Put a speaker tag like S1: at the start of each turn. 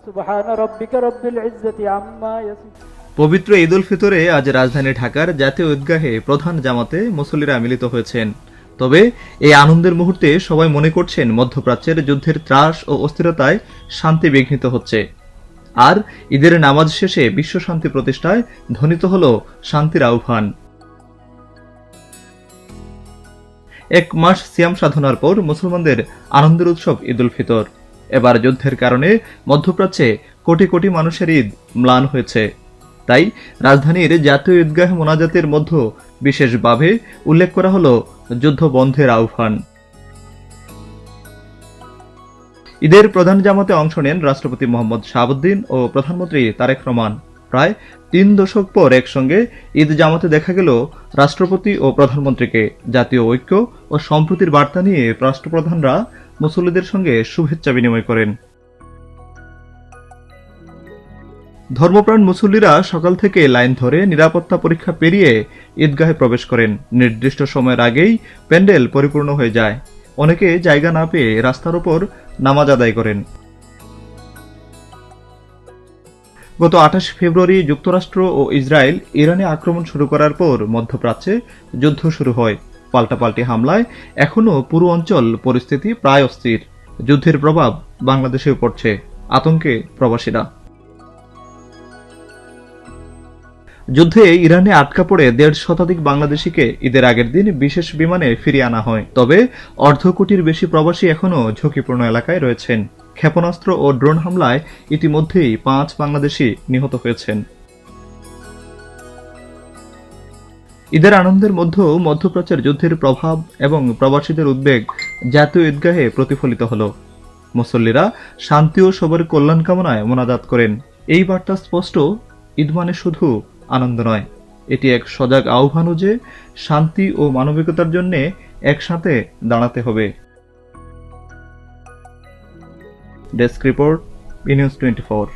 S1: সুবহান রাব্বিকা রাব্বিল ইজ্জাতি আম্মা ইয়াসিফুন।
S2: পবিত্র ঈদ উল ফিতরে আজ রাজধানী ঢাকার জাতীয় ঈদগাহে প্রধান জামাতে মুসল্লিরা মিলিত হয়েছেন। তবে এই আনন্দের মুহূর্তে সবাই মনে করছেন মধ্যপ্রাচ্যের যুদ্ধের ত্রাস ও অস্থিরতায় শান্তি বিঘ্নিত হচ্ছে। আর ঈদের নামাজ শেষে বিশ্ব শান্তি প্রতিষ্ঠায় ধ্বনিত হল শান্তির আহ্বান। এক মাস সিয়াম সাধনার পর মুসলমানদের আনন্দের উৎসব ঈদ উল ফিতর। এবার যুদ্ধের কারণে মধ্যপ্রাচ্যে কোটি কোটি মানুষের ঈদ ম্লান হয়েছে। তাই রাজধানীর জাতীয় ঈদগাহ মোনাজাতের মধ্যে বিশেষভাবে উল্লেখ করা হলো যুদ্ধ বন্ধের আহ্বান। ঈদের প্রধান জামাতে অংশ নেন রাষ্ট্রপতি মোহাম্মদ শাহাবুদ্দিন ও প্রধানমন্ত্রী তারেক রহমান। প্রায় ৩ দশক পর একসঙ্গে ঈদ জামাতে দেখা গেল রাষ্ট্রপতি ও প্রধানমন্ত্রীকে। জাতীয় ঐক্য ও সম্প্রীতির বার্তা নিয়ে রাষ্ট্রপ্রধানরা মুসল্লিদের সঙ্গে শুভেচ্ছা বিনিময় করেন। ধর্মপ্রাণ মুসল্লিরা সকাল থেকে লাইন ধরে নিরাপত্তা পরীক্ষা পেরিয়ে ঈদগাহে প্রবেশ করেন। নির্দিষ্ট সময়ের আগেই প্যান্ডেল পরিপূর্ণ হয়ে যায়। অনেকে জায়গা না পেয়ে রাস্তার উপর নামাজ আদায় করেন। গত ২৮ ফেব্রুয়ারি যুক্তরাষ্ট্র ও ইসরায়েল ইরানে আক্রমণ শুরু করার পর মধ্যপ্রাচ্যে যুদ্ধ শুরু হয়। পাল্টাপাল্টি হামলায় এখনও পুরো অঞ্চল পরিস্থিতি প্রায় অস্থির। যুদ্ধের প্রভাব বাংলাদেশেও পড়ছে। আতঙ্কে প্রবাসীরা। যুদ্ধে ইরানে আটকা পড়ে ১৫০ শতাধিক বাংলাদেশিকে ঈদের আগের দিন বিশেষ বিমানে ফিরিয়ে আনা হয়। তবে অর্ধ কোটির বেশি প্রবাসী এখনও ঝুঁকিপূর্ণ এলাকায় রয়েছেন। ক্ষেপণাস্ত্র ও ড্রোন হামলায় ইতিমধ্যেই ৫ বাংলাদেশি নিহত হয়েছেন। ঈদের আনন্দের মধ্যেও মধ্যপ্রাচ্যের যুদ্ধের প্রভাব এবং প্রবাসীদের উদ্বেগ জাতীয় ঈদগাহে প্রতিফলিত হল। মুসল্লিরা শান্তি ও সবার কল্যাণ কামনায় মোনাজাত করেন। এই বার্তা স্পষ্ট, ঈদ মানে শুধু আনন্দ নয়, এটি এক সজাগ আহ্বানও যে শান্তি ও মানবিকতার জন্য একসাথে দাঁড়াতে হবে। Desk report, news 24।